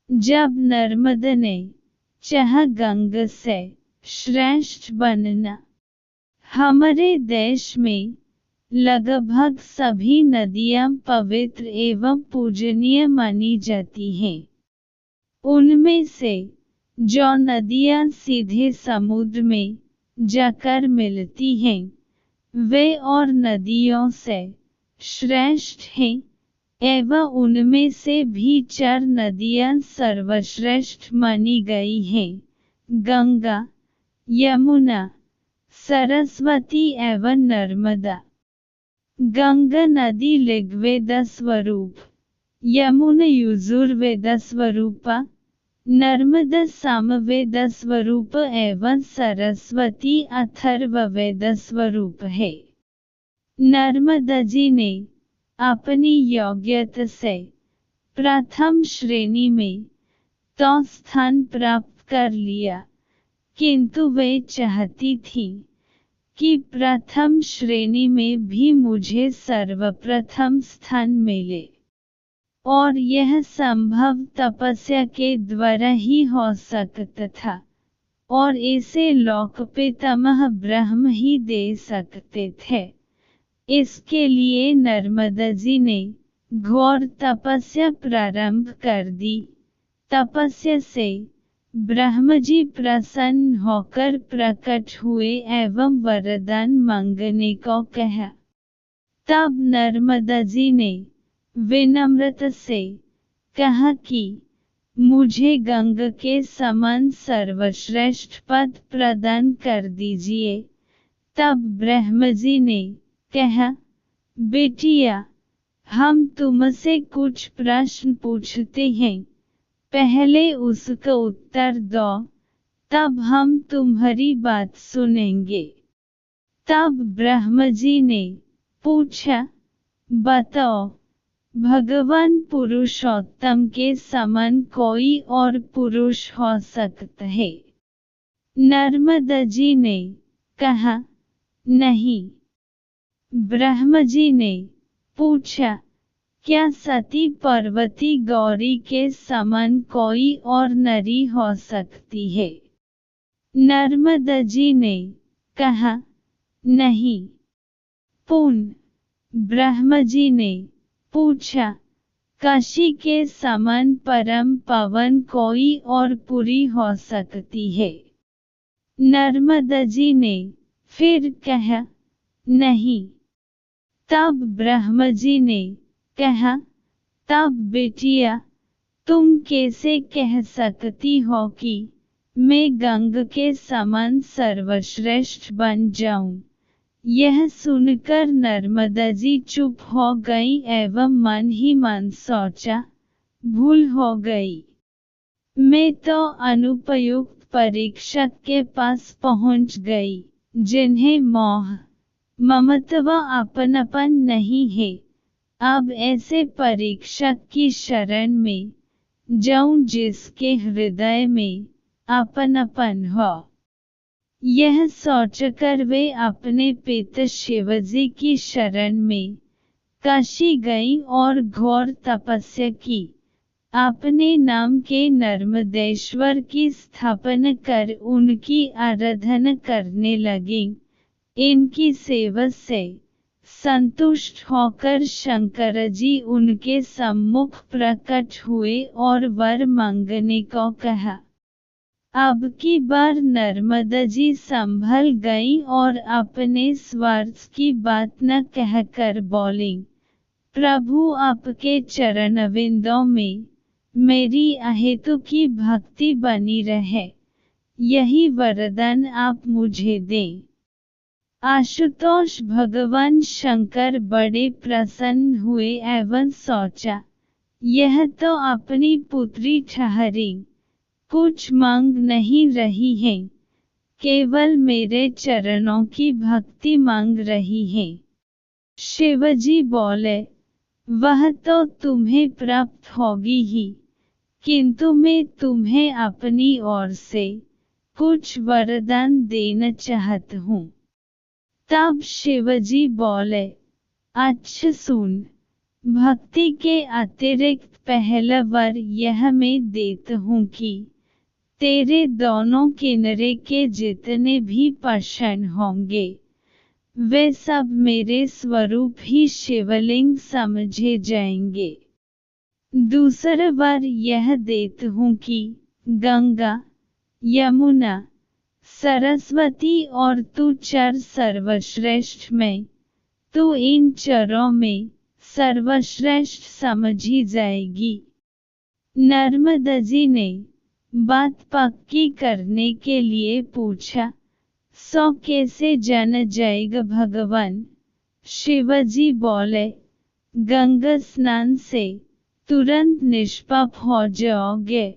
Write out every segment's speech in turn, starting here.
जब नर्मदा ने चाहा गंगा से श्रेष्ठ बनना। हमारे देश में लगभग सभी नदियां पवित्र एवं पूजनीय मानी जाती हैं। उनमें से जो नदियां सीधे समुद्र में जाकर मिलती हैं, वे और नदियों से श्रेष्ठ हैं, एवं उनमें से भी 4 नदियां सर्वश्रेष्ठ मानी गई हैं: गंगा, यमुना, सरस्वती एवं नर्मदा। गंगा नदी ऋग्वेद स्वरूप, यमुना यजुर्वेद स्वरूपा, नर्मदा सामवेद स्वरूप एवं सरस्वती अथर्ववेद स्वरूप है। नर्मदा जी ने अपनी योग्यता से प्रथम श्रेणी में तो स्थान प्राप्त कर लिया, किंतु वे चाहती थी कि प्रथम श्रेणी में भी मुझे सर्वप्रथम स्थान मिले, और यह संभव तपस्या के द्वारा ही हो सकता था, और इसे लोकपितामह ब्रह्म ही दे सकते थे। इसके लिए नर्मदा जी ने घोर तपस्या प्रारंभ कर दी। तपस्या से ब्रह्म जी प्रसन्न होकर प्रकट हुए एवं वरदान मांगने को कहा। तब नर्मदा जी ने विनम्रता से कहा कि मुझे गंगा के समान सर्वश्रेष्ठ पद प्रदान कर दीजिए। तब ब्रह्म जी ने कहा, बेटिया, हम तुमसे कुछ प्रश्न पूछते हैं, पहले उसका उत्तर दो, तब हम तुम्हारी बात सुनेंगे। तब ब्रह्म जी ने पूछा, बताओ, भगवान पुरुषोत्तम के समान कोई और पुरुष हो सकता है? नर्मदा जी ने कहा, नहीं। ब्रह्म जी ने पूछा, क्या सती पार्वती गौरी के समान कोई और नरी हो सकती है? नर्मदा जी ने कहा, नहीं। पुनः ब्रह्म जी ने पूछा, काशी के समान परम पावन कोई और पुरी हो सकती है? नर्मदा जी ने फिर कहा, नहीं। तब ब्रह्म जी ने कहा, तब बेटिया, तुम कैसे कह सकती हो कि मैं गंगा के समान सर्वश्रेष्ठ बन जाऊं? यह सुनकर नर्मदा जी चुप हो गई एवं मन ही मन सोचा, भूल हो गई। मैं तो अनुपयुक्त परीक्षक के पास पहुंच गई, जिन्हें मोह, ममता व अपनापन नहीं है। अब ऐसे परीक्षक की शरण में जाऊं जिसके हृदय में अपनापन हो। यह सोचकर वे अपने पिता शिवजी की शरण में काशी गई और घोर तपस्या की। अपने नाम के नर्मदेश्वर की स्थापना कर उनकी आराधना करने लगी। इनकी सेवा से संतुष्ट होकर शंकर जी उनके सम्मुख प्रकट हुए और वर मांगने को कहा। अब की बार नर्मदा जी संभल गई और अपने स्वार्थ की बात न कहकर बोली, प्रभु, आपके चरणविंदों में मेरी अहेतु की भक्ति बनी रहे, यही वरदान आप मुझे दें। आशुतोष भगवान शंकर बड़े प्रसन्न हुए एवं सोचा, यह तो अपनी पुत्री ठहरी, कुछ मांग नहीं रही है, केवल मेरे चरणों की भक्ति मांग रही है। शिवजी बोले, वह तो तुम्हें प्राप्त होगी ही, किंतु मैं तुम्हें अपनी ओर से कुछ वरदान देना चाहता हूँ। तब शिवजी बोले, अच्छा सुन, भक्ति के अतिरिक्त पहला वर यह मैं देता हूँ कि तेरे दोनों किनारे के जितने भी प्रश्न होंगे वे सब मेरे स्वरूप ही शिवलिंग समझे जाएंगे। दूसरा वर यह देता हूँ कि गंगा, यमुना, सरस्वती और तू चर सर्वश्रेष्ठ में, तू इन चरों में सर्वश्रेष्ठ समझी जाएगी। नर्मदा जी ने बात पक्की करने के लिए पूछा, सो कैसे जाना जाएगा भगवान? शिवजी बोले, गंगा स्नान से तुरंत निष्पाप हो जाओगे।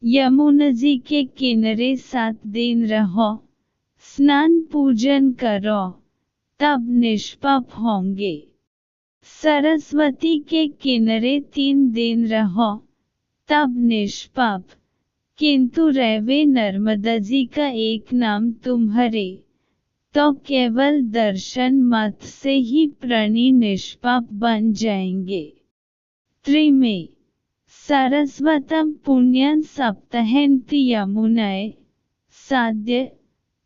यमुना जी के किनारे 7 दिन रहो, स्नान पूजन करो, तब निष्पाप होंगे। सरस्वती के किनारे 3 दिन रहो, तब निष्पाप। किंतु रहे नर्मदा जी का एक नाम तुम्हारे, तो केवल दर्शन मत से ही प्राणी निष्पाप बन जाएंगे। त्रिमें सरस्वतम पुण्यं सप्तहन्ति यमुनाय साद्य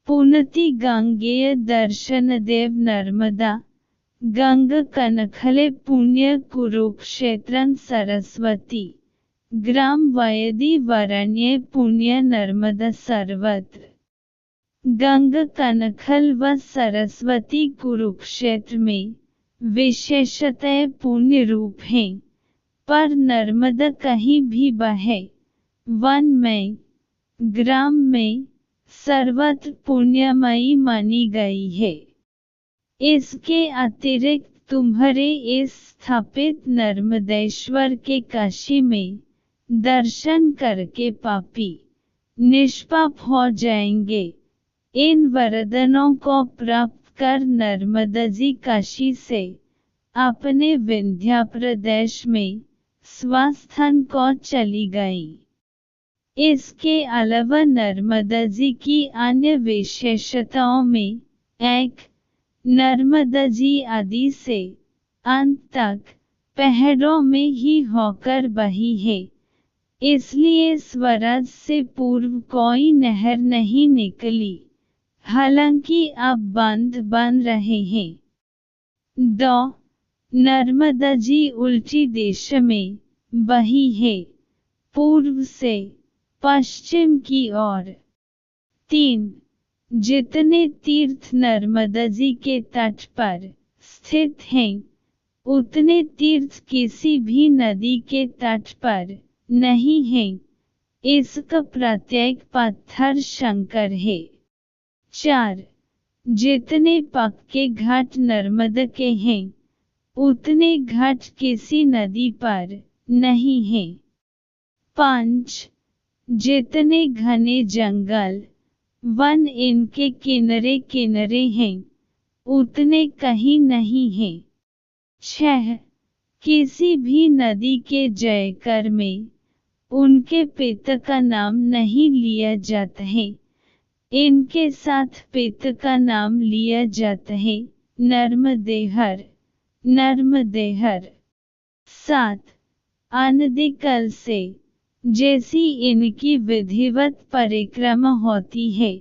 पुनति गंगेय दर्शनदेव नर्मदा गंग कनखले पुण्य कुरुक्षेत्रं सरस्वती ग्राम वयदि वरण्ये पुण्य नर्मदा सर्वत्र। गंग कनखल व सरस्वती कुरुक्षेत्र में विशेषतः पुण्य रूप हैं, पर नर्मदा कहीं भी बहे, वन में, ग्राम में, सर्वत्र पुण्यमयी मानी गई है। इसके अतिरिक्त तुम्हारे इस स्थापित नर्मदेश्वर के काशी में दर्शन करके पापी निष्पाप हो जाएंगे। इन वरदानों को प्राप्त कर नर्मदा जी काशी से अपने विंध्य प्रदेश में स्वास्थान को चली गईं। इसके अलावा नर्मदा जी की अन्य विशेषताओं में एक, नर्मदा जी आदि से अंत तक पहाड़ों में ही होकर बही है, इसलिए स्वराज से पूर्व कोई नहर नहीं निकली, हालांकि अब बांध बन रहे हैं। 2. नर्मदा जी उल्टी दिशा में बही है, पूर्व से पश्चिम की ओर। 3. जितने तीर्थ नर्मदा जी के तट पर स्थित हैं, उतने तीर्थ किसी भी नदी के तट पर नहीं हैं। इसका प्रत्येक पत्थर शंकर है। 4. जितने पक्के घाट नर्मदा के हैं, उतने घाट किसी नदी पर नहीं हैं। 5. जितने घने जंगल, वन इनके किनारे किनारे हैं, उतने कहीं नहीं हैं। 6. किसी भी नदी के जयकर में उनके पिता का नाम नहीं लिया जाता है, इनके साथ पिता का नाम लिया जाता है नर्मदेहर, नर्मदेहर। 7. अनादिकाल से जैसी इनकी विधिवत परिक्रमा होती है,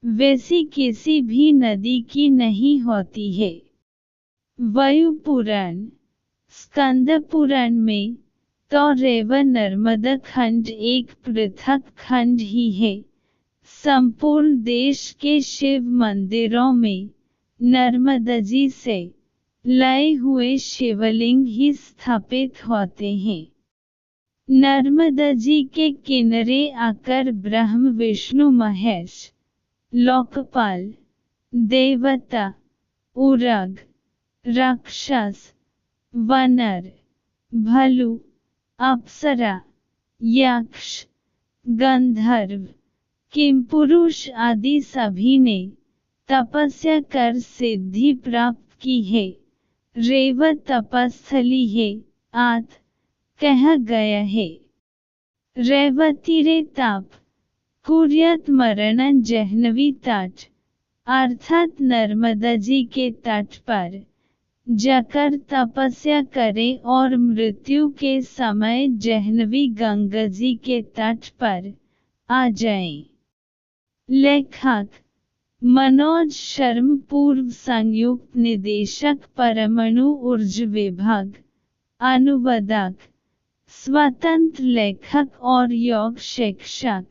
वैसी किसी भी नदी की नहीं होती है। वायु पुराण, स्कंद पुराण में तो रेवा नर्मदा खंड एक पृथक खंड ही है। संपूर्ण देश के शिव मंदिरों में नर्मदा जी से लाए हुए शिवलिंग ही स्थापित होते हैं। नर्मदा जी के किनारे आकर ब्रह्म विष्णु महेश, लोकपाल, देवता, उरग, राक्षस, वानर, भालू, अप्सरा, यक्ष, गंधर्व, किंपुरुष आदि सभी ने तपस्या कर सिद्धि प्राप्त की है। रेवा तपस्थली है, आद कहा गया है। रेवतीरे ताप कुर्यात मरणं जह्नवी तट, अर्थात नर्मदा जी के तट पर जाकर तपस्या करें और मृत्यु के समय जाह्नवी गंगाजी के तट पर आ जाएं। लेखक मनोज शर्मा, पूर्व संयुक्त निदेशक, परमाणु ऊर्जा विभाग। अनुवादक स्वतंत्र लेखक और योग शिक्षक।